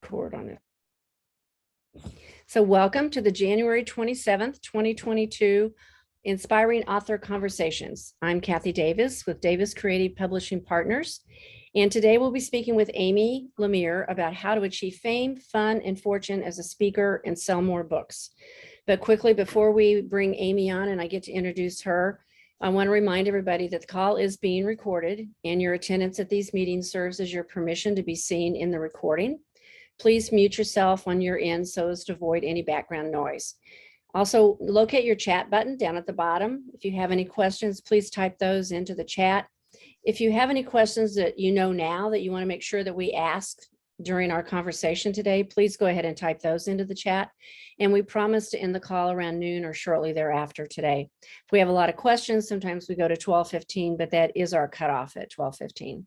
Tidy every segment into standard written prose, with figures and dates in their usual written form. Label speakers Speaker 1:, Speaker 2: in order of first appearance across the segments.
Speaker 1: record on it. So welcome to the January 27th, 2022 Inspiring Author Conversations. I'm Kathy Davis with Davis Creative Publishing Partners. And today we'll be speaking with Amy Lemire about how to achieve fame, fun, and fortune as a speaker and sell more books. But quickly, before we bring Amy on and I get to introduce her, I want to remind everybody that the call is being recorded and your attendance at these meetings serves as your permission to be seen in the recording. Please mute yourself on your end so as to avoid any background noise. Also, locate your chat button down at the bottom. If you have any questions, please type those into the chat. If you have any questions that you know now that you want to make sure that we ask during our conversation today, please go ahead and type those into the chat. And we promise to end the call around noon or shortly thereafter today. If we have a lot of questions, sometimes we go to 12:15, but that is our cutoff at 12:15.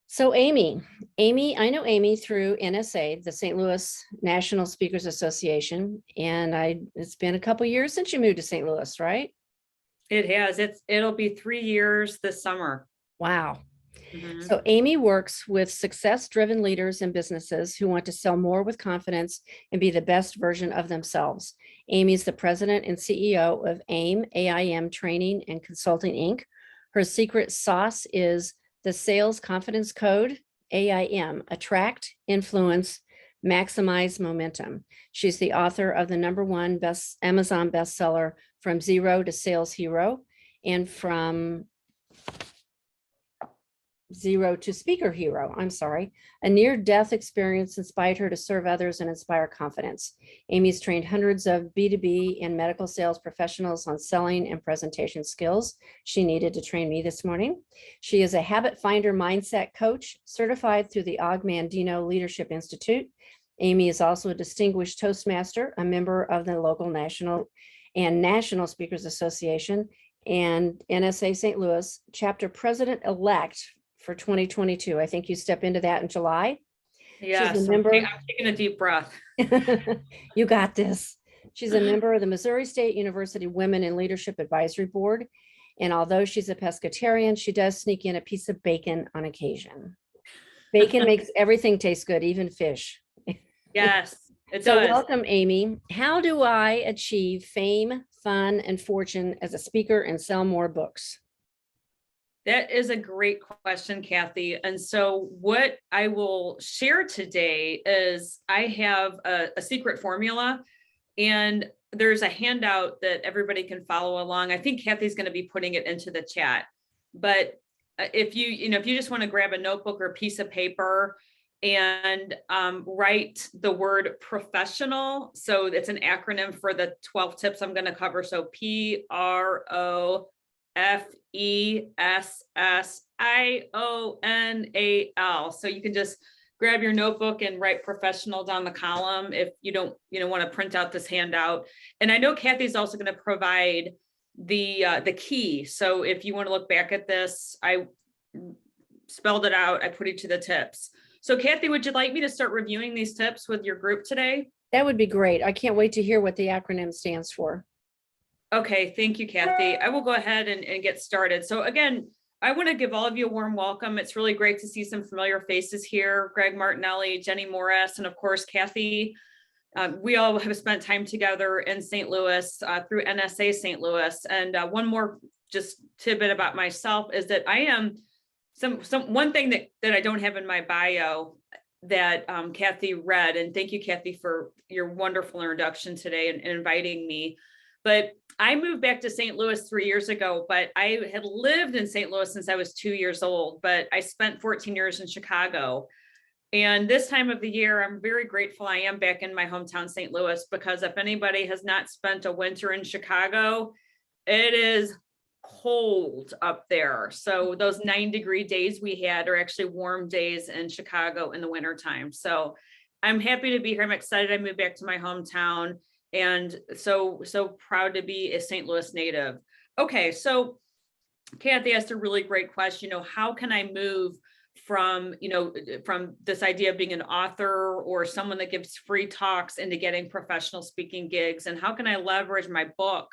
Speaker 1: So Amy, I know Amy through NSA, the St. Louis National Speakers Association, and it's been a couple years since you moved to St. Louis, right?
Speaker 2: It has. It'll be 3 years this summer.
Speaker 1: Wow. So Amy works with success-driven leaders and businesses who want to sell more with confidence and be the best version of themselves. Amy is the president and CEO of AIM Training and Consulting, Inc. Her secret sauce is the Sales Confidence Code, AIM, Attract, Influence, Maximize Momentum. She's the author of the #1 Amazon bestseller, From Zero to Sales Hero, and From Zero to Speaker Hero, A near-death experience inspired her to serve others and inspire confidence. Amy's trained hundreds of B2B and medical sales professionals on selling and presentation skills. She needed to train me this morning. She is a habit finder mindset coach, certified through the Og Mandino Leadership Institute. Amy is also a distinguished Toastmaster, a member of the local national Speakers Association, and NSA St. Louis chapter president-elect for 2022. I think you step into that in July.
Speaker 2: Yes,
Speaker 1: She's a member.
Speaker 2: I'm taking a deep breath.
Speaker 1: You got this. She's a member of the Missouri State University Women in Leadership Advisory Board. And although she's a pescatarian, she does sneak in a piece of bacon on occasion. Bacon makes everything taste good, even fish.
Speaker 2: Yes, it
Speaker 1: So
Speaker 2: does.
Speaker 1: welcome, Amy. How do I achieve fame, fun, and fortune as a speaker and sell more books?
Speaker 2: That is a great question, Kathy. And so what I will share today is I have a secret formula, and there's a handout that everybody can follow along. I think Kathy's going to be putting it into the chat. But if you just want to grab a notebook or a piece of paper and write the word professional. So it's an acronym for the 12 tips I'm going to cover. So PROFESSIONAL. So you can just grab your notebook and write professional down the column if you don't, want to print out this handout. And I know Kathy's also going to provide the key. So if you want to look back at this, I spelled it out. I put each of the tips. So Kathy, would you like me to start reviewing these tips with your group today?
Speaker 1: That would be great. I can't wait to hear what the acronym stands for.
Speaker 2: Okay, thank you, Kathy. I will go ahead and get started. So again, I want to give all of you a warm welcome. It's really great to see some familiar faces here. Greg Martinelli, Jenny Morris, and of course, Kathy. We all have spent time together in St. Louis through NSA St. Louis. And one more just tidbit about myself is that I am one thing that I don't have in my bio that Kathy read. And thank you, Kathy, for your wonderful introduction today and inviting me. But I moved back to St. Louis 3 years ago, but I had lived in St. Louis since I was 2 years old, but I spent 14 years in Chicago. And this time of the year, I'm very grateful I am back in my hometown, St. Louis, because if anybody has not spent a winter in Chicago, it is cold up there. So those 9-degree days we had are actually warm days in Chicago in the wintertime. So I'm happy to be here. I'm excited I moved back to my hometown. And so proud to be a St. Louis native. Okay, so Kathy asked a really great question. How can I move from this idea of being an author or someone that gives free talks into getting professional speaking gigs? And how can I leverage my book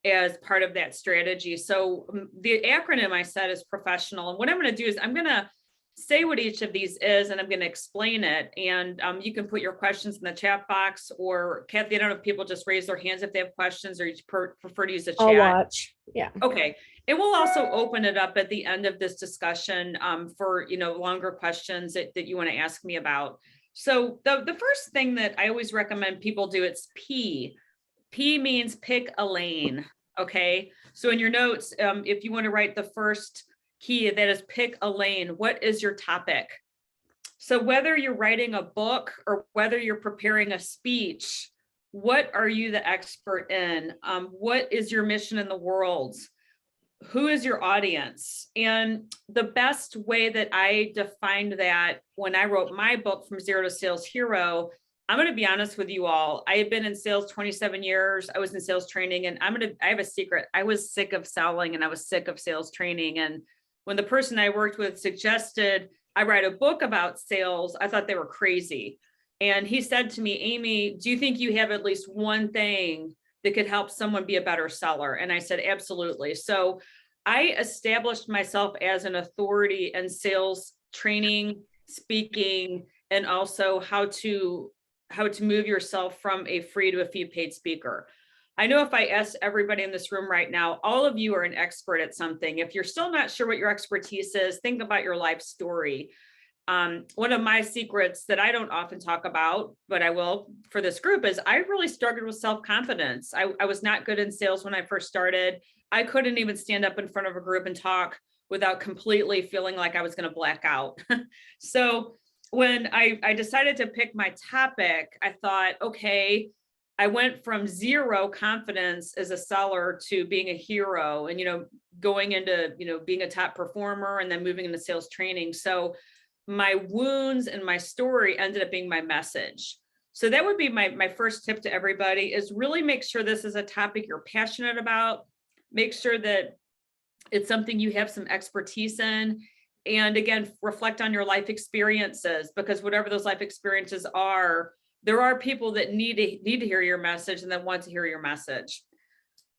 Speaker 2: as part of that strategy? So the acronym I said is professional. And what I'm going to do is I'm going to say what each of these is, and I'm going to explain it. And you can put your questions in the chat box, or Kathy, I don't know if people just raise their hands if they have questions, or you prefer to use the chat.
Speaker 1: I'll watch. Yeah.
Speaker 2: Okay. And we'll also open it up at the end of this discussion for, longer questions that you want to ask me about. So the first thing that I always recommend people do, it's P. P means pick a lane. Okay. So in your notes, if you want to write the first key, that is pick a lane. What is your topic? So whether you're writing a book or whether you're preparing a speech, what are you the expert in? What is your mission in the world? Who is your audience? And the best way that I defined that when I wrote my book, From Zero to Sales Hero, I'm going to be honest with you all. I had been in sales 27 years. I was in sales training, and I have a secret. I was sick of selling, and I was sick of sales training. And when the person I worked with suggested I write a book about sales, I thought they were crazy. And he said to me, Amy, do you think you have at least one thing that could help someone be a better seller? And I said, absolutely. So I established myself as an authority in sales training, speaking, and also how to move yourself from a free to a fee paid speaker. I know if I ask everybody in this room right now, all of you are an expert at something. If you're still not sure what your expertise is, think about your life story. One of my secrets that I don't often talk about, but I will for this group, is I really struggled with self-confidence. I was not good in sales when I first started. I couldn't even stand up in front of a group and talk without completely feeling like I was going to black out. So when I decided to pick my topic, I thought, okay, I went from zero confidence as a seller to being a hero and, going into, being a top performer and then moving into sales training. So my wounds and my story ended up being my message. So that would be my first tip to everybody, is really make sure this is a topic you're passionate about. Make sure that it's something you have some expertise in. And again, reflect on your life experiences, because whatever those life experiences are, there are people that need to hear your message and that want to hear your message.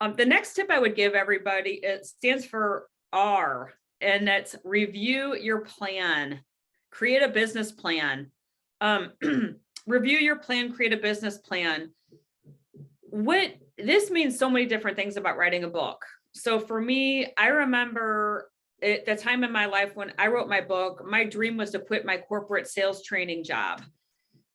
Speaker 2: The next tip I would give everybody, it stands for R, and that's review your plan. Create a business plan. Review your plan, create a business plan. What this means so many different things about writing a book. So for me, I remember at the time in my life when I wrote my book, my dream was to quit my corporate sales training job.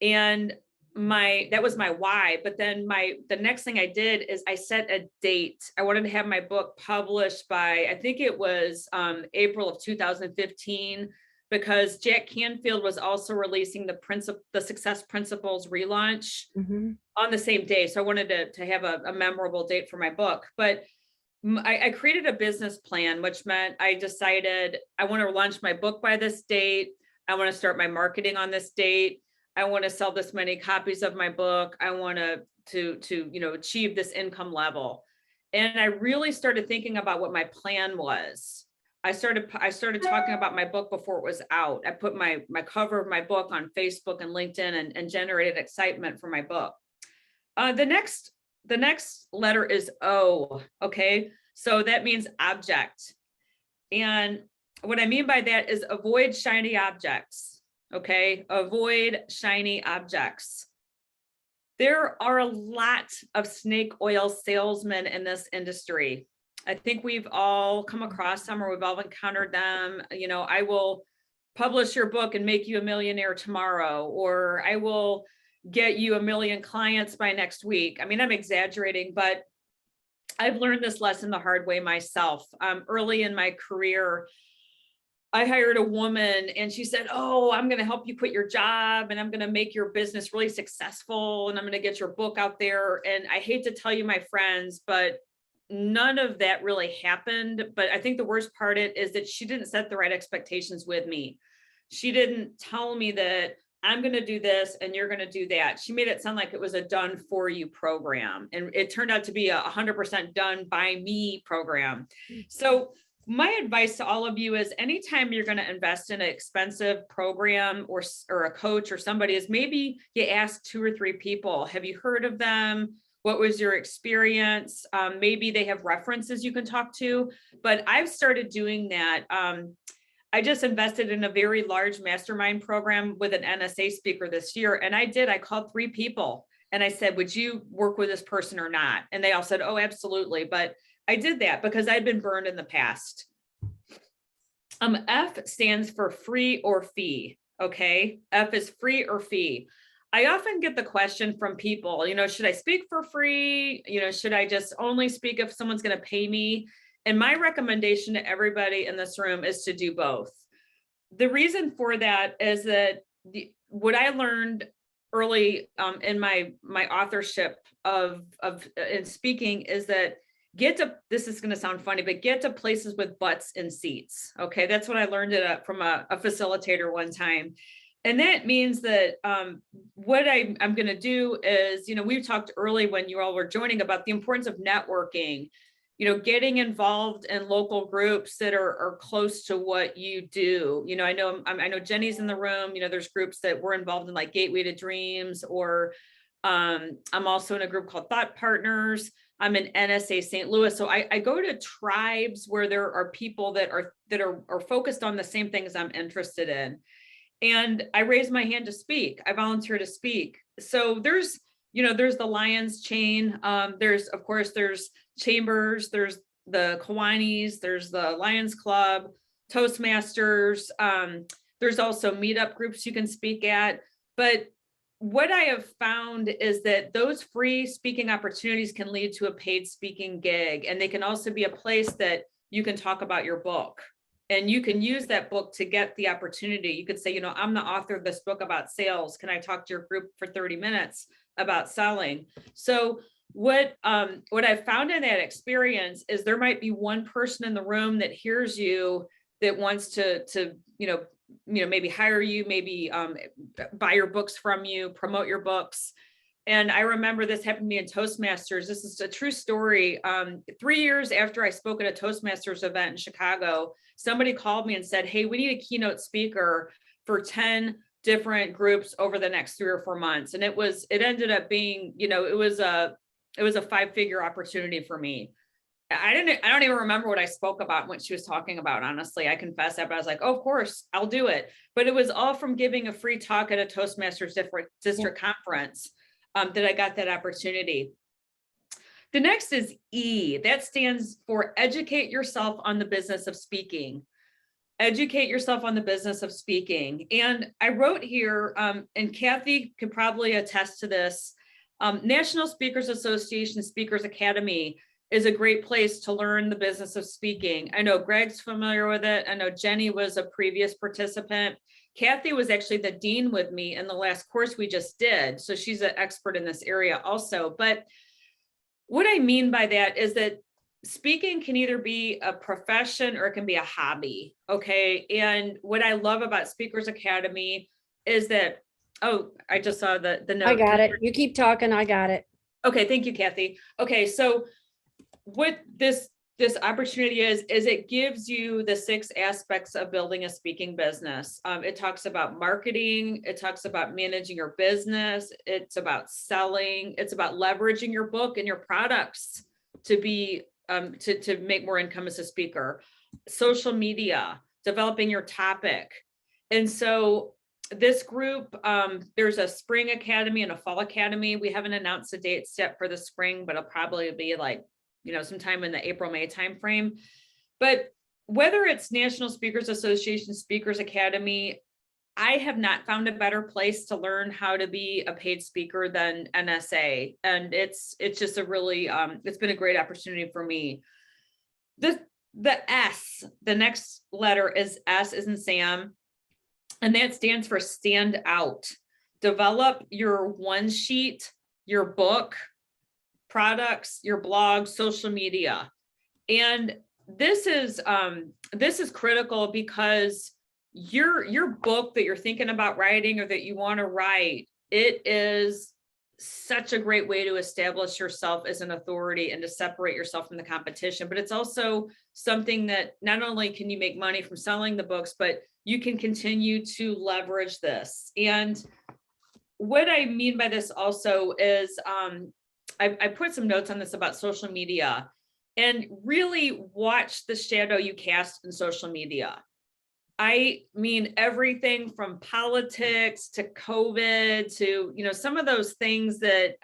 Speaker 2: And that was my why. But then the next thing I did is I set a date. I wanted to have my book published by, I think it was April of 2015, because Jack Canfield was also releasing the Success Principles relaunch on the same day. So I wanted to have a memorable date for my book. But I created a business plan, which meant I decided I want to launch my book by this date. I want to start my marketing on this date. I want to sell this many copies of my book. I want to achieve this income level. And I really started thinking about what my plan was. I started talking about my book before it was out. I put my cover of my book on Facebook and LinkedIn and generated excitement for my book. The next letter is O. Okay. So that means object. And what I mean by that is avoid shiny objects. Okay. Avoid shiny objects. There are a lot of snake oil salesmen in this industry. I think we've all come across them, or we've all encountered them. I will publish your book and make you a millionaire tomorrow, or I will get you 1 million clients by next week. I mean, I'm exaggerating, but I've learned this lesson the hard way myself. Early in my career, I hired a woman and she said, oh, I'm going to help you quit your job and I'm going to make your business really successful and I'm going to get your book out there. And I hate to tell you, my friends, but none of that really happened. But I think the worst part is that she didn't set the right expectations with me. She didn't tell me that I'm going to do this and you're going to do that. She made it sound like it was a done for you program. And it turned out to be 100% done by me program. So my advice to all of you is anytime you're going to invest in an expensive program or a coach or somebody, is maybe you ask 2 or 3 people, have you heard of them? What was your experience? Maybe they have references you can talk to, but I've started doing that. I just invested in a very large mastermind program with an NSA speaker this year. And I called 3 people and I said, would you work with this person or not? And they all said, oh, absolutely. But I did that because I'd been burned in the past. F stands for free or fee. Okay. F is free or fee. I often get the question from people, should I speak for free? Should I just only speak if someone's going to pay me? And my recommendation to everybody in this room is to do both. The reason for that is that what I learned early in my authorship in speaking is that this is going to sound funny, but get to places with butts and seats. Okay, that's what I learned from a facilitator one time. And that means that what I'm going to do is, we've talked early when you all were joining about the importance of networking, getting involved in local groups that are close to what you do. I know Jenny's in the room. There's groups that we're involved in, like Gateway to Dreams, or I'm also in a group called Thought Partners. I'm in NSA St. Louis. So I go to tribes where there are people that are focused on the same things I'm interested in. And I raise my hand to speak. I volunteer to speak. So there's the Lions chain. There's Chambers, there's the Kiwanis, there's the Lions Club, Toastmasters. There's also meetup groups you can speak at. But what I have found is that those free speaking opportunities can lead to a paid speaking gig. And they can also be a place that you can talk about your book. And you can use that book to get the opportunity. You could say, I'm the author of this book about sales. Can I talk to your group for 30 minutes about selling? So what I found in that experience is there might be one person in the room that hears you that wants to maybe hire you, maybe buy your books from you, promote your books. And I remember this happened to me in Toastmasters. This is a true story. 3 years after I spoke at a Toastmasters event in Chicago, somebody called me and said, hey, we need a keynote speaker for 10 different groups over the next 3 or 4 months. And it ended up being, it was a 5-figure opportunity for me. I don't even remember what I spoke about, what she was talking about. Honestly, I confess that, but I was like, oh, of course, I'll do it. But it was all from giving a free talk at a Toastmasters district conference that I got that opportunity. The next is E. That stands for educate yourself on the business of speaking. Educate yourself on the business of speaking. And I wrote here, and Kathy could probably attest to this, National Speakers Association Speakers Academy is a great place to learn the business of speaking. I know Greg's familiar with it. I know Jenny was a previous participant. Kathy was actually the dean with me in the last course we just did. So she's an expert in this area also. But what I mean by that is that speaking can either be a profession or it can be a hobby. Okay. And what I love about Speakers Academy is that, oh, I just saw the note.
Speaker 1: I got it. You keep talking. I got it.
Speaker 2: Okay. Thank you, Kathy. Okay. So what this opportunity is it gives you the 6 aspects of building a speaking business. It talks about marketing. It talks about managing your business. It's about selling. It's about leveraging your book and your products to be to make more income as a speaker. Social media, developing your topic. And so this group, there's a spring academy and a fall academy. We haven't announced the dates yet for the spring, but it'll probably be like, sometime in the April-May timeframe. But whether it's National Speakers Association Speakers Academy, I have not found a better place to learn how to be a paid speaker than NSA. And it's just a really, it's been a great opportunity for me. The S, the next letter is S as in Sam, and that stands for stand out. Develop your one sheet, your book, products, your blog, social media. And this is critical because your book that you're thinking about writing or that you want to write, it is such a great way to establish yourself as an authority and to separate yourself from the competition. But it's also something that not only can you make money from selling the books, but you can continue to leverage this. And what I mean by this also is, I put some notes on this about social media, and really watch the shadow you cast in social media. I mean, everything from politics to COVID to, some of those things that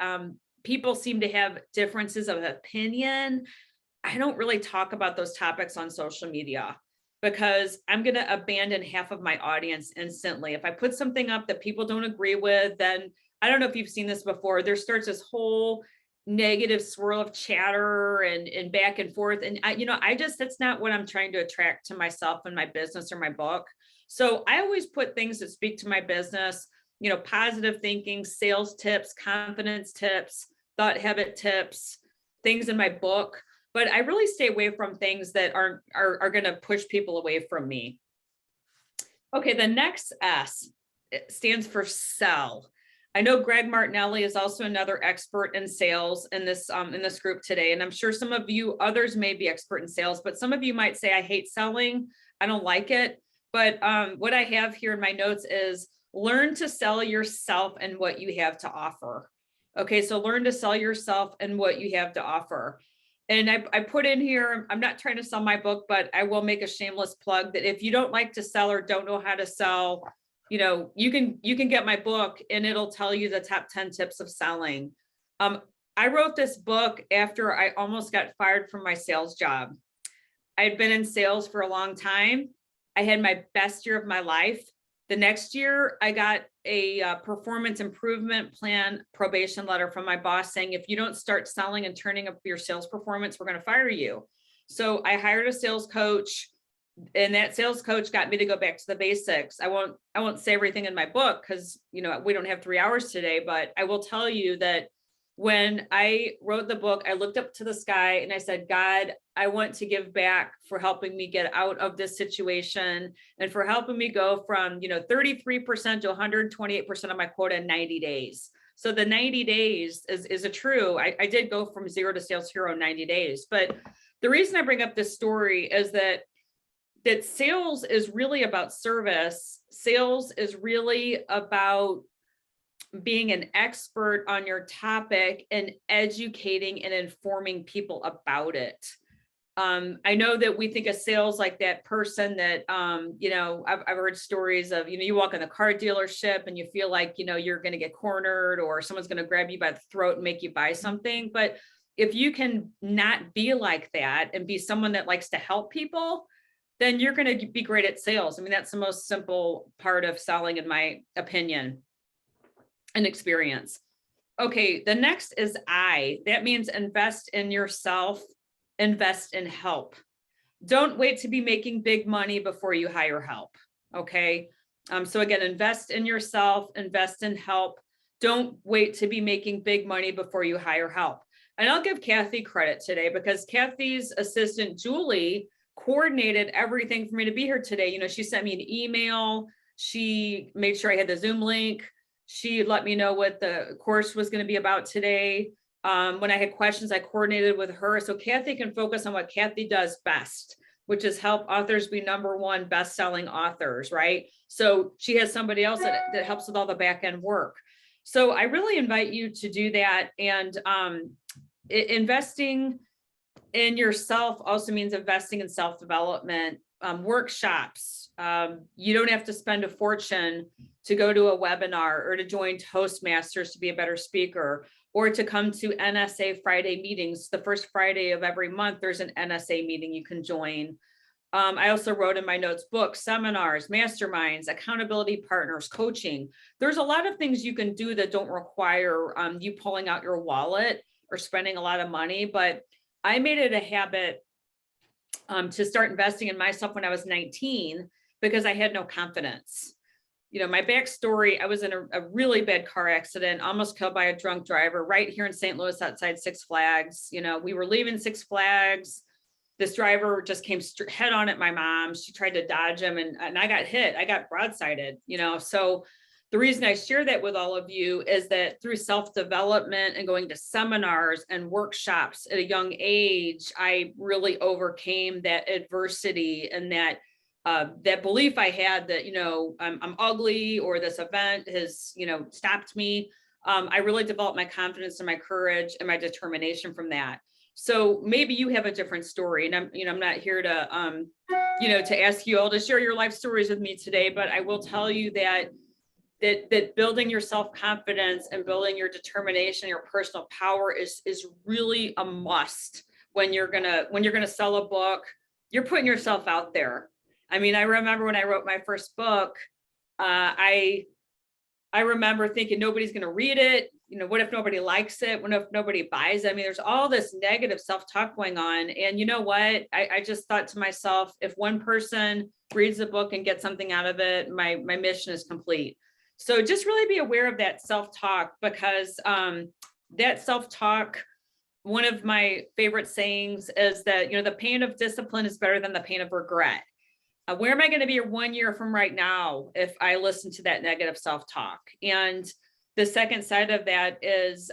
Speaker 2: people seem to have differences of opinion. I don't really talk about those topics on social media because I'm going to abandon half of my audience instantly. If I put something up that people don't agree with, then I don't know if you've seen this before, there starts this whole negative swirl of chatter and back and forth. And that's not what I'm trying to attract to myself and my business or my book. So I always put things that speak to my business, positive thinking, sales tips, confidence tips, thought habit tips, things in my book. But I really stay away from things that are going to push people away from me. Okay, the next S stands for sell. I know Greg Martinelli is also another expert in sales in this group today. And I'm sure some of you others may be expert in sales, but some of you might say, I hate selling. I don't like it. But what I have here in my notes is learn to sell yourself and what you have to offer. Okay, so learn to sell yourself and what you have to offer. And I put in here, I'm not trying to sell my book, but I will make a shameless plug that if you don't like to sell or don't know how to sell, you can get my book and it'll tell you the top 10 tips of selling. I wrote this book after I almost got fired from my sales job. I had been in sales for a long time. I had my best year of my life. The next year, I got a performance improvement plan probation letter from my boss saying, if you don't start selling and turning up your sales performance, we're going to fire you. So I hired a sales coach, and that sales coach got me to go back to the basics. I won't say everything in my book because, we don't have 3 hours today, but I will tell you that when I wrote the book, I looked up to the sky and I said, God, I want to give back for helping me get out of this situation and for helping me go from, 33% to 128% of my quota in 90 days. So the 90 days is a true, I did go from zero to sales hero in 90 days. But the reason I bring up this story is that sales is really about service. Sales is really about being an expert on your topic and educating and informing people about it. I know that we think of sales like that person that, I've heard stories of, you walk in the car dealership and you feel like, you're going to get cornered or someone's going to grab you by the throat and make you buy something. But if you can not be like that and be someone that likes to help people, then you're going to be great at sales. I mean, that's the most simple part of selling, in my opinion and experience. Okay, the next is I. That means invest in yourself, invest in help. Don't wait to be making big money before you hire help. Okay. So again, invest in yourself, invest in help. Don't wait to be making big money before you hire help. And I'll give Kathy credit today because Kathy's assistant, Julie, coordinated everything for me to be here today. She sent me an email. She made sure I had the Zoom link. She let me know what the course was going to be about today. When I had questions, I coordinated with her. So Kathy can focus on what Kathy does best, which is help authors be #1 best-selling authors, right? So she has somebody else that helps with all the back-end work. So I really invite you to do that. And investing in yourself also means investing in self-development, workshops. You don't have to spend a fortune to go to a webinar or to join Toastmasters to be a better speaker, or to come to NSA Friday meetings. The first Friday of every month, there's an NSA meeting you can join. I also wrote in my notes, books, seminars, masterminds, accountability partners, coaching. There's a lot of things you can do that don't require you pulling out your wallet or spending a lot of money. But I made it a habit to start investing in myself when I was 19 because I had no confidence. My backstory, I was in a really bad car accident, almost killed by a drunk driver right here in St. Louis outside Six Flags. We were leaving Six Flags. This driver just came head on at my mom. She tried to dodge him and I got hit. I got broadsided, So the reason I share that with all of you is that through self-development and going to seminars and workshops at a young age, I really overcame that adversity and that belief I had that, I'm ugly or this event has, stopped me. I really developed my confidence and my courage and my determination from that. So maybe you have a different story, and I'm not here to, to ask you all to share your life stories with me today, but I will tell you that building your self-confidence and building your determination, your personal power is really a must when you're gonna sell a book. You're putting yourself out there. I mean, I remember when I wrote my first book, I remember thinking nobody's gonna read it. What if nobody likes it? What if nobody buys it? I mean, there's all this negative self-talk going on. And you know what? I just thought to myself, if one person reads the book and gets something out of it, my mission is complete. So just really be aware of that self-talk, because that self-talk, one of my favorite sayings is that, the pain of discipline is better than the pain of regret. Where am I going to be 1 year from right now if I listen to that negative self-talk? And the second side of that is,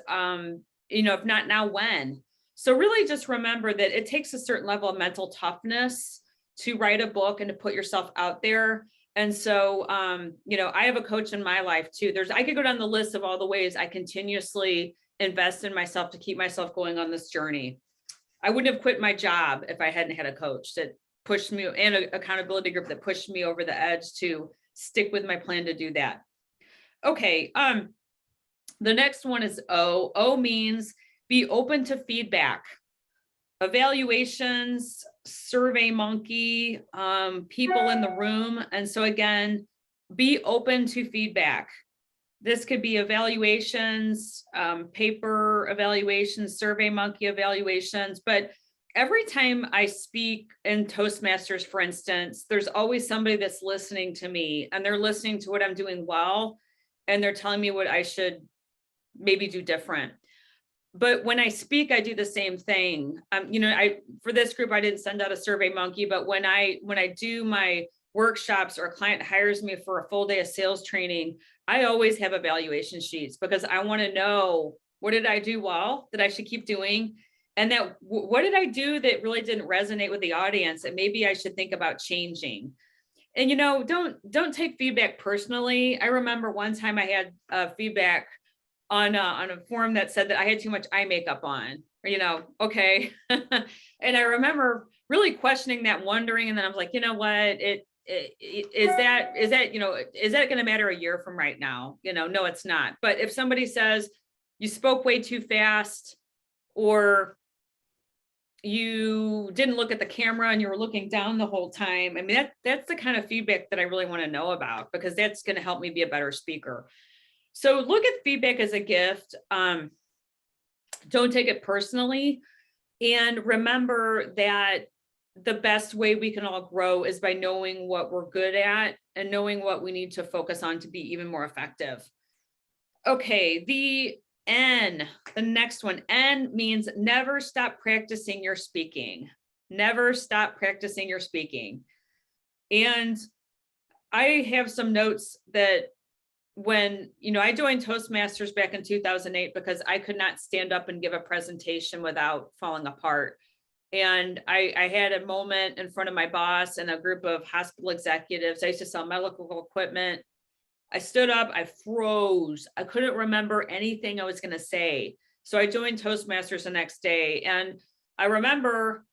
Speaker 2: if not now, when? So really just remember that it takes a certain level of mental toughness to write a book and to put yourself out there. And so, I have a coach in my life too. I could go down the list of all the ways I continuously invest in myself to keep myself going on this journey. I wouldn't have quit my job if I hadn't had a coach that pushed me, and an accountability group that pushed me over the edge to stick with my plan to do that. Okay. The next one is O. O means be open to feedback. Evaluations, Survey Monkey, people in the room. And so again, be open to feedback. This could be evaluations, paper evaluations, Survey Monkey evaluations, but every time I speak in Toastmasters, for instance, there's always somebody that's listening to me, and they're listening to what I'm doing well, and they're telling me what I should maybe do different. But when I speak, I do the same thing. For this group, I didn't send out a Survey Monkey, but when I do my workshops or a client hires me for a full day of sales training, I always have evaluation sheets, because I want to know, what did I do well that I should keep doing? And that what did I do that really didn't resonate with the audience and maybe I should think about changing? And don't take feedback personally. I remember one time I had feedback on a forum that said that I had too much eye makeup on, okay. And I remember really questioning that, wondering, and then I was like, you know what, is that going to matter a year from right now? No, it's not. But if somebody says you spoke way too fast, or you didn't look at the camera and you were looking down the whole time, I mean, that's the kind of feedback that I really want to know about, because that's going to help me be a better speaker. So look at feedback as a gift. Don't take it personally. And remember that the best way we can all grow is by knowing what we're good at and knowing what we need to focus on to be even more effective. Okay, the next one, N means never stop practicing your speaking. Never stop practicing your speaking. And I have some notes that when, I joined Toastmasters back in 2008 because I could not stand up and give a presentation without falling apart. And I had a moment in front of my boss and a group of hospital executives. I used to sell medical equipment. I stood up, I froze. I couldn't remember anything I was going to say. So I joined Toastmasters the next day. And I remember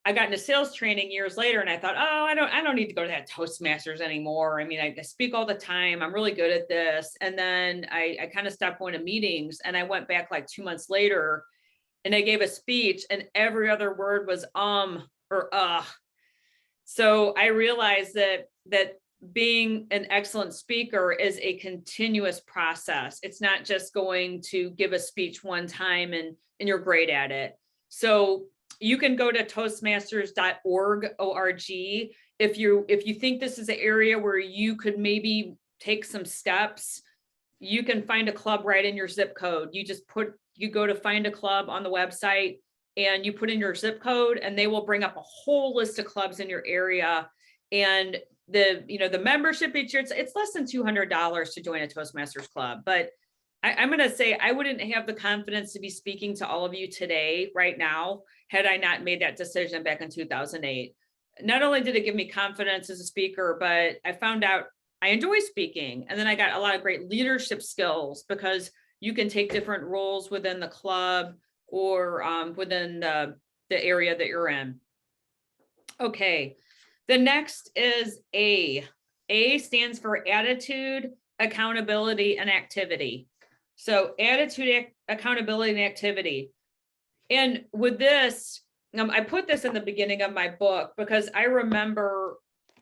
Speaker 2: I got into sales training years later, and I thought, oh, I don't need to go to that Toastmasters anymore. I mean, I speak all the time. I'm really good at this. And then I kind of stopped going to meetings, and I went back like 2 months later and I gave a speech, and every other word was or. So I realized that being an excellent speaker is a continuous process. It's not just going to give a speech one time and you're great at it. So you can go to toastmasters.org, O-R-G. If you think this is an area where you could maybe take some steps, you can find a club right in your zip code. You go to find a club on the website and you put in your zip code, and they will bring up a whole list of clubs in your area. And the membership each year, it's less than $200 to join a Toastmasters club. But I'm going to say I wouldn't have the confidence to be speaking to all of you today, right now, had I not made that decision back in 2008. Not only did it give me confidence as a speaker, but I found out I enjoy speaking. And then I got a lot of great leadership skills, because you can take different roles within the club, or within the area that you're in. Okay, the next is A. A stands for attitude, accountability, and activity. So attitude, accountability, and activity. And with this, I put this in the beginning of my book because I remember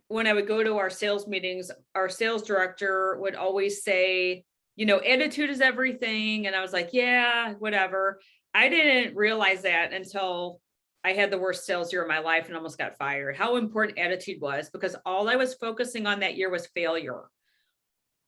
Speaker 2: when I would go to our sales meetings, our sales director would always say, you know, attitude is everything. And I was like, yeah, whatever. I didn't realize that until I had the worst sales year of my life and almost got fired, how important attitude was, because all I was focusing on that year was failure.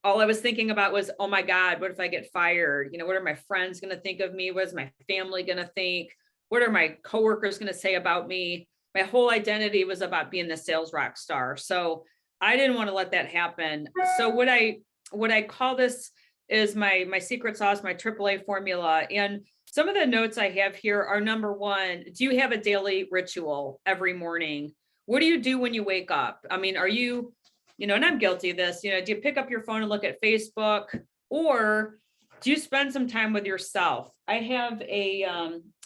Speaker 2: All I was thinking about was, oh my God, what if I get fired? You know, what are my friends going to think of me? What is my family going to think? What are my coworkers going to say about me? My whole identity was about being the sales rock star. So I didn't want to let that happen. So what I call this is my secret sauce, my AAA formula. And some of the notes I have here are: number one, do you have a daily ritual every morning? What do you do when you wake up? I mean, are you, and I'm guilty of this, do you pick up your phone and look at Facebook, or do you spend some time with yourself? I have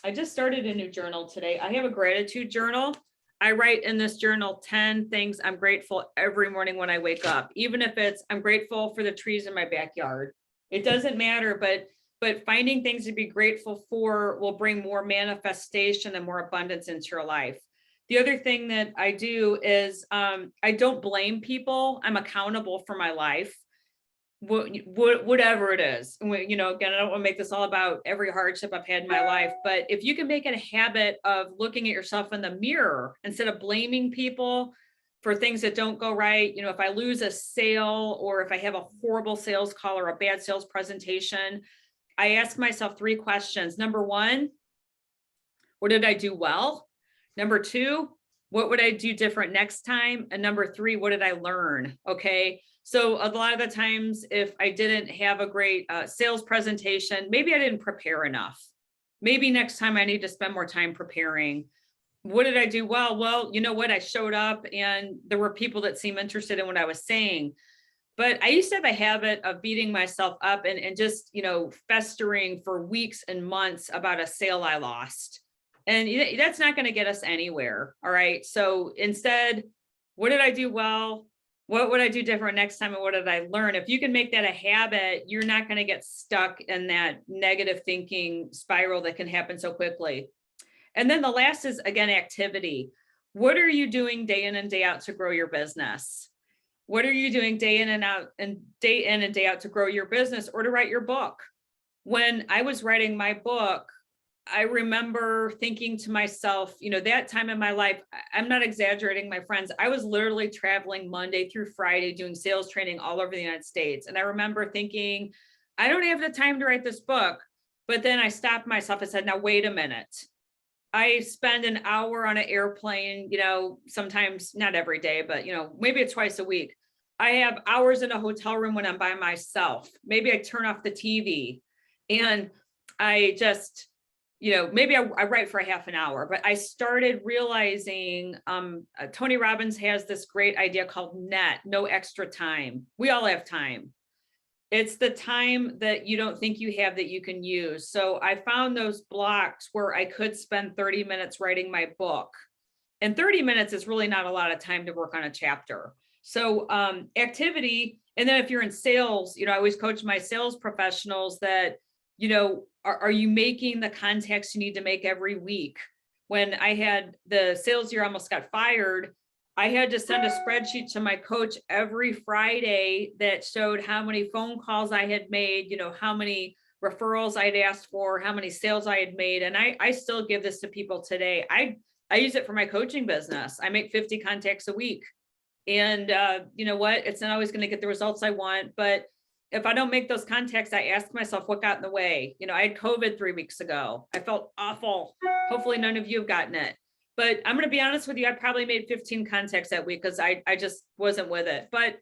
Speaker 2: I just started a new journal today. I have a gratitude journal. I write in this journal 10 things I'm grateful every morning when I wake up, even if it's, I'm grateful for the trees in my backyard. It doesn't matter, but finding things to be grateful for will bring more manifestation and more abundance into your life. The other thing that I do is I don't blame people. I'm accountable for my life, whatever it is. Again, I don't want to make this all about every hardship I've had in my life, but if you can make it a habit of looking at yourself in the mirror instead of blaming people for things that don't go right. If I lose a sale, or if I have a horrible sales call or a bad sales presentation, I ask myself 3 questions. Number 1, what did I do well? Number 2, what would I do different next time? And number 3, what did I learn? Okay. So a lot of the times, if I didn't have a great sales presentation, maybe I didn't prepare enough. Maybe next time I need to spend more time preparing. What did I do well? Well, you know what? I showed up and there were people that seemed interested in what I was saying. But I used to have a habit of beating myself up and just, festering for weeks and months about a sale I lost. And that's not going to get us anywhere. All right. So instead, what did I do well? What would I do different next time? And what did I learn? If you can make that a habit, you're not going to get stuck in that negative thinking spiral that can happen so quickly. And then the last is, again, activity. What are you doing day in and day out to grow your business? What are you doing day in and day out to grow your business or to write your book? When I was writing my book, I remember thinking to myself, that time in my life, I'm not exaggerating, my friends, I was literally traveling Monday through Friday doing sales training all over the United States. And I remember thinking, I don't have the time to write this book. But then I stopped myself and said, now, wait a minute. I spend an hour on an airplane, sometimes not every day, but, maybe it's twice a week. I have hours in a hotel room when I'm by myself. Maybe I turn off the TV and I just, maybe I write for a half an hour, but I started realizing Tony Robbins has this great idea called NET, no extra time. We all have time. It's the time that you don't think you have that you can use. So I found those blocks where I could spend 30 minutes writing my book. And 30 minutes is really not a lot of time to work on a chapter. So activity. And then if you're in sales, I always coach my sales professionals that, are you making the contacts you need to make every week? When I had the sales year, almost got fired, I had to send a spreadsheet to my coach every Friday that showed how many phone calls I had made, how many referrals I'd asked for, how many sales I had made. And I still give this to people today. I use it for my coaching business. I make 50 contacts a week. And you know what? It's not always going to get the results I want. But if I don't make those contacts, I ask myself what got in the way. I had COVID 3 weeks ago. I felt awful. Hopefully none of you have gotten it. But I'm going to be honest with you, I probably made 15 contacts that week because I just wasn't with it. But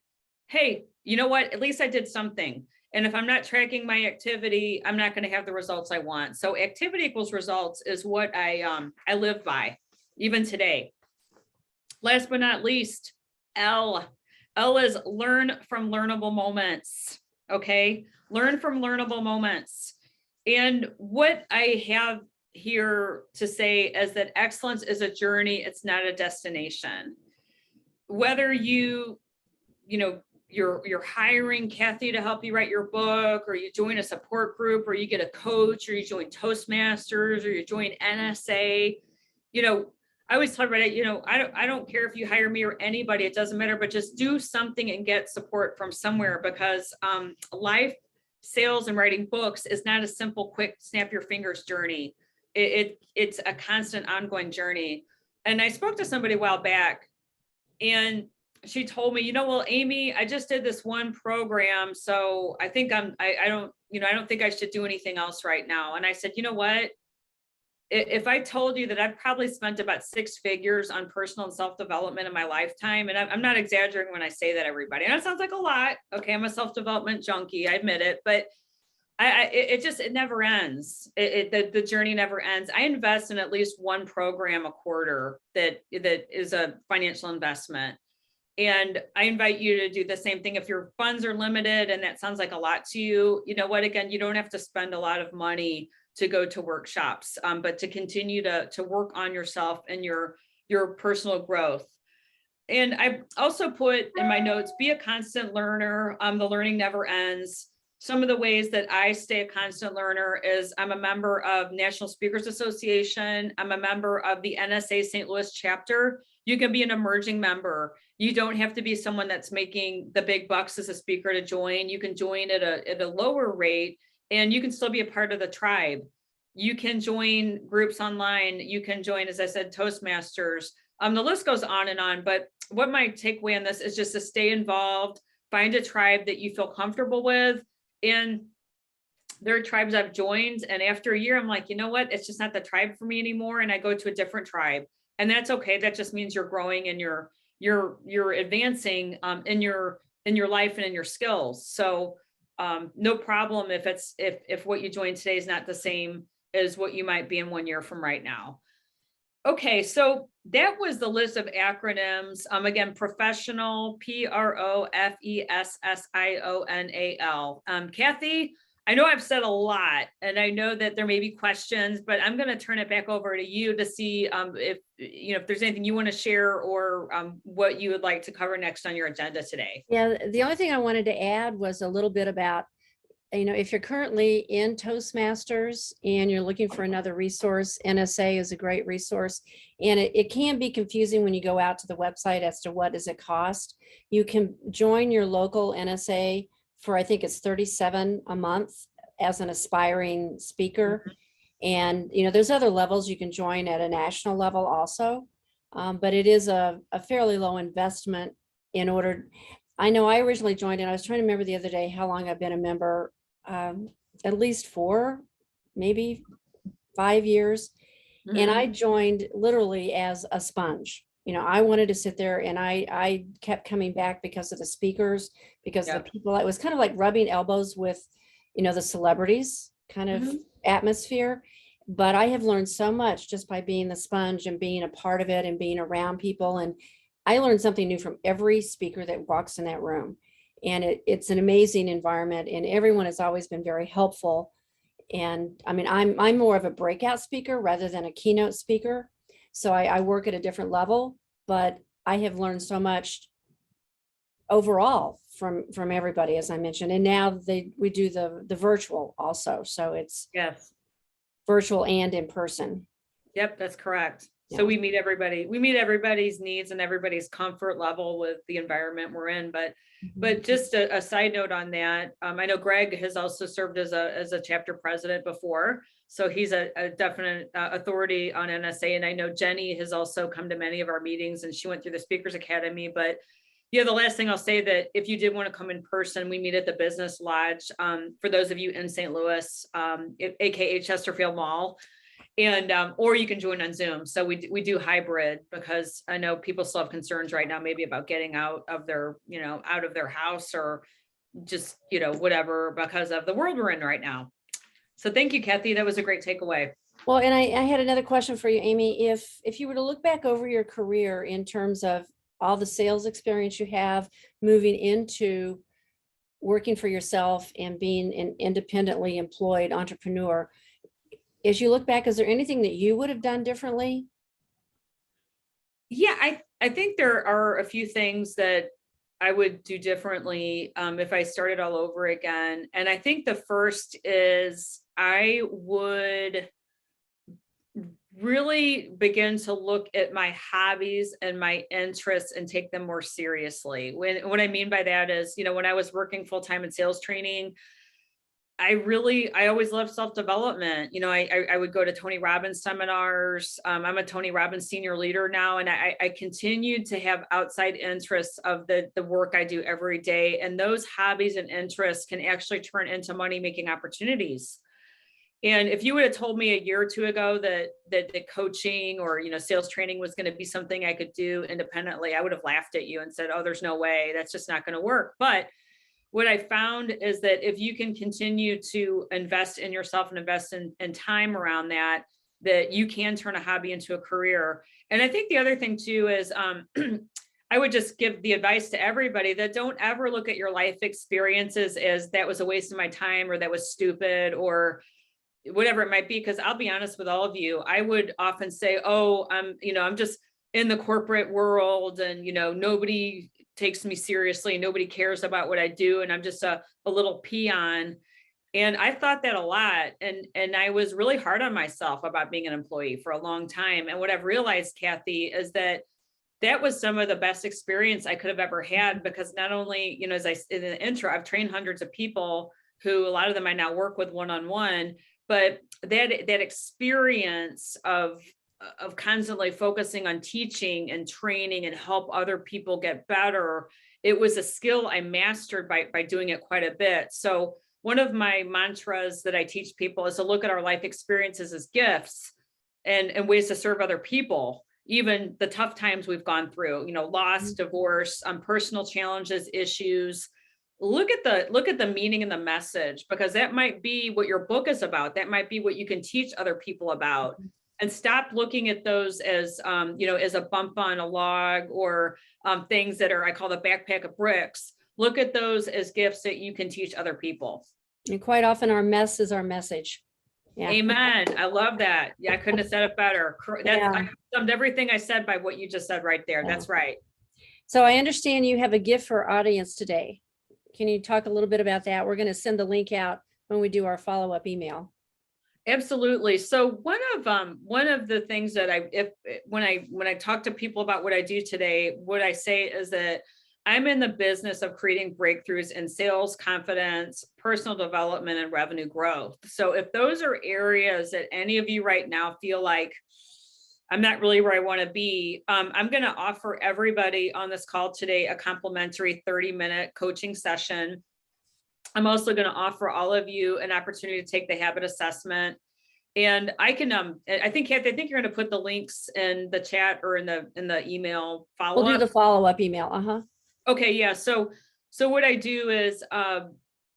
Speaker 2: hey, you know what? At least I did something. And if I'm not tracking my activity, I'm not going to have the results I want. So activity equals results is what I live by, even today. Last but not least, L. L is learn from learnable moments. Okay. Learn from learnable moments. And what I have here to say is that excellence is a journey. It's not a destination. Whether you're hiring Kathy to help you write your book, or you join a support group, or you get a coach, or you join Toastmasters, or you join NSA, I always talk about it, I don't care if you hire me or anybody, it doesn't matter, but just do something and get support from somewhere, because life, sales, and writing books is not a simple, quick, snap your fingers journey. It's a constant, ongoing journey. And I spoke to somebody a while back, and she told me, well, Amy, I just did this one program, so I think I don't think I should do anything else right now. And I said, you know what? If I told you that I've probably spent about 6 figures on personal and self-development in my lifetime, and I'm not exaggerating when I say that, everybody, and that sounds like a lot. Okay, I'm a self-development junkie, I admit it, but it never ends. The journey never ends. I invest in at least one program a quarter that is a financial investment. And I invite you to do the same thing. If your funds are limited and that sounds like a lot to you, you know what, again, you don't have to spend a lot of money to go to workshops, but to continue to work on yourself and your personal growth. And I also put in my notes, be a constant learner. The learning never ends. Some of the ways that I stay a constant learner is I'm a member of National Speakers Association. I'm a member of the NSA St. Louis chapter. You can be an emerging member. You don't have to be someone that's making the big bucks as a speaker to join. You can join at a lower rate, and you can still be a part of the tribe. You can join groups online. You can join, as I said, Toastmasters. The list goes on and on, but what my takeaway on this is just to stay involved, find a tribe that you feel comfortable with. And there are tribes I've joined, and after a year, I'm like, you know what? It's just not the tribe for me anymore. And I go to a different tribe, and that's okay. That just means you're growing and you're advancing in your life and in your skills. So no problem if what you join today is not the same as what you might be in 1 year from right now. Okay, so that was the list of acronyms. Again, professional, PROFESSIONAL. Kathy, I know I've said a lot, and I know that there may be questions, but I'm going to turn it back over to you to see if there's anything you want to share, or what you would like to cover next on your agenda today.
Speaker 1: Yeah, the only thing I wanted to add was a little bit about, if you're currently in Toastmasters and you're looking for another resource, NSA is a great resource. And it can be confusing when you go out to the website as to what does it cost. You can join your local NSA for, I think it's $37 a month as an aspiring speaker. And, there's other levels you can join at a national level also. But it is a fairly low investment in order. I know I originally joined, and I was trying to remember the other day how long I've been a member, at least 4, maybe 5 years. And I joined literally as a sponge. I wanted to sit there, and I kept coming back because of the speakers, because the people, it was kind of like rubbing elbows with, the celebrities kind of atmosphere. But I have learned so much just by being the sponge and being a part of it and being around people. And I learned something new from every speaker that walks in that room. And it's an amazing environment, and everyone has always been very helpful. And I mean, I'm more of a breakout speaker rather than a keynote speaker. So I work at a different level, but I have learned so much overall from everybody, as I mentioned. And now we do the virtual also. So it's virtual and in person.
Speaker 2: Yep, that's correct. So we meet everybody's needs and everybody's comfort level with the environment we're in. But just a side note on that, I know Greg has also served as a chapter president before, so he's a definite authority on NSA. And I know Jenny has also come to many of our meetings, and she went through the Speakers Academy. But the last thing I'll say, that if you did want to come in person, we meet at the Business Lodge. For those of you in St. Louis, AKA Chesterfield Mall. And or you can join on Zoom. So we do hybrid, because I know people still have concerns right now, maybe about getting out of their house, or just whatever, because of the world we're in right now. So thank you, Kathy. That was a great takeaway.
Speaker 1: Well, and I had another question for you, Amy. If you were to look back over your career in terms of all the sales experience you have, moving into working for yourself and being an independently employed entrepreneur, as you look back, is there anything that you would have done differently?
Speaker 2: Yeah, I think there are a few things that I would do differently if I started all over again. And I think the first is I would really begin to look at my hobbies and my interests and take them more seriously. What I mean by that is, when I was working full time in sales training, I always loved self-development. I would go to Tony Robbins seminars. I'm a Tony Robbins senior leader now, and I continued to have outside interests of the work I do every day. And those hobbies and interests can actually turn into money-making opportunities. And if you would have told me a year or two ago that the coaching or sales training was going to be something I could do independently, I would have laughed at you and said, "Oh, there's no way. That's just not going to work." But what I found is that if you can continue to invest in yourself and invest in time around that you can turn a hobby into a career. And I think the other thing too is I would just give the advice to everybody that don't ever look at your life experiences as that was a waste of my time or that was stupid or whatever it might be. Because I'll be honest with all of you, I would often say, "Oh, I'm just in the corporate world and nobody takes me seriously. Nobody cares about what I do. And I'm just a little peon." And I thought that a lot. And I was really hard on myself about being an employee for a long time. And what I've realized, Kathy, is that was some of the best experience I could have ever had, because not only, as I in the intro, I've trained hundreds of people who a lot of them I now work with one-on-one, but that experience of constantly focusing on teaching and training and help other people get better. It was a skill I mastered by doing it quite a bit. So one of my mantras that I teach people is to look at our life experiences as gifts and ways to serve other people, even the tough times we've gone through, loss, divorce, personal challenges, issues. Look at the meaning and the message, because that might be what your book is about. That might be what you can teach other people about. And stop looking at those as, as a bump on a log or things that are, I call the backpack of bricks. Look at those as gifts that you can teach other people.
Speaker 1: And quite often our mess is our message.
Speaker 2: Yeah. Amen. I love that. Yeah, I couldn't have said it better. I summed everything I said by what you just said right there. Yeah. That's right.
Speaker 1: So I understand you have a gift for our audience today. Can you talk a little bit about that? We're going to send the link out when we do our follow-up email.
Speaker 2: Absolutely. So one of the things that when I talk to people about what I do today, what I say is that I'm in the business of creating breakthroughs in sales, confidence, personal development, and revenue growth. So if those are areas that any of you right now feel like I'm not really where I want to be, I'm going to offer everybody on this call today a complimentary 30-minute coaching session. I'm also going to offer all of you an opportunity to take the habit assessment. And I can, I think, Kathy, I think you're going to put the links in the chat or in the email follow-up.
Speaker 1: We'll do the follow-up email.
Speaker 2: Okay. Yeah. So what I do is,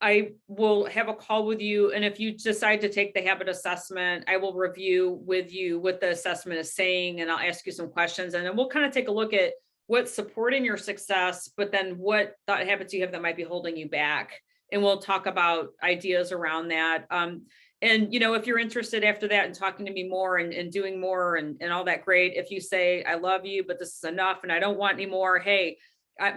Speaker 2: I will have a call with you. And if you decide to take the habit assessment, I will review with you what the assessment is saying, and I'll ask you some questions, and then we'll kind of take a look at what's supporting your success, but then what thought habits you have that might be holding you back. And we'll talk about ideas around that. And, if you're interested after that in talking to me more and doing more and all that, great. If you say, "I love you, but this is enough and I don't want any more," hey,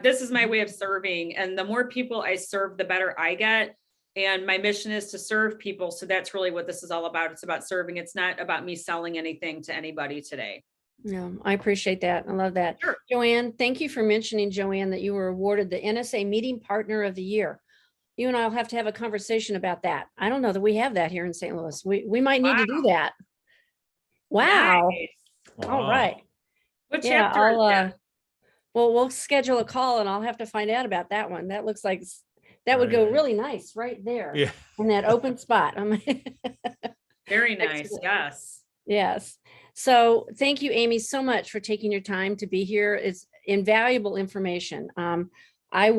Speaker 2: this is my way of serving. And the more people I serve, the better I get. And my mission is to serve people. So that's really what this is all about. It's about serving. It's not about me selling anything to anybody today.
Speaker 1: No, I appreciate that. I love that.
Speaker 2: Sure.
Speaker 1: Joanne, thank you for mentioning, Joanne, that you were awarded the NSA Meeting Partner of the Year. You and I will have to have a conversation about that. I don't know that we have that here in St. Louis. We might need to do that. Wow.
Speaker 2: Nice.
Speaker 1: All right.
Speaker 2: What chapter is that?
Speaker 1: Well, we'll schedule a call and I'll have to find out about that one. That looks like that would go really nice right there.
Speaker 3: Yeah.
Speaker 1: In that open spot.
Speaker 2: Very nice. Yes.
Speaker 1: Yes. So thank you, Amy, so much for taking your time to be here. It's invaluable information. I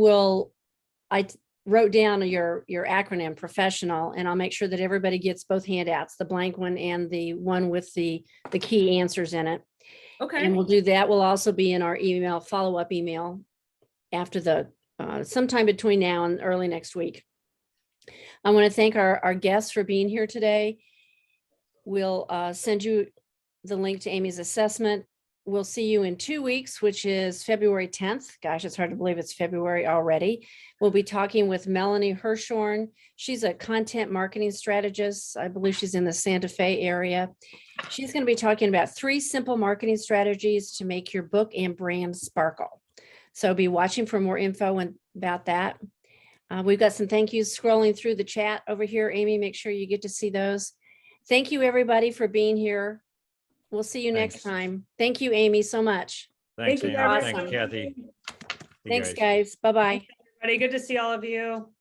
Speaker 1: wrote down your acronym, professional, and I'll make sure that everybody gets both handouts, the blank one and the one with the key answers in it.
Speaker 2: Okay.
Speaker 1: And we'll do that. We'll also be in our email, follow-up email after the sometime between now and early next week. I want to thank our guests for being here today. We'll send you the link to Amy's assessment. We'll see you in 2 weeks, which is February 10th. Gosh, it's hard to believe it's February already. We'll be talking with Melanie Hirschhorn. She's a content marketing strategist. I believe she's in the Santa Fe area. She's going to be talking about 3 simple marketing strategies to make your book and brand sparkle. So be watching for more info about that. We've got some thank yous scrolling through the chat over here. Amy, make sure you get to see those. Thank you, everybody, for being here. We'll see you next time. Thank you, Amy, so much.
Speaker 3: Thanks,
Speaker 2: Thank you,
Speaker 3: Ann.
Speaker 2: everyone.
Speaker 3: Thanks, Kathy. You
Speaker 1: Thanks,
Speaker 3: guys.
Speaker 1: guys. Bye-bye.
Speaker 2: Everybody, good to see all of you.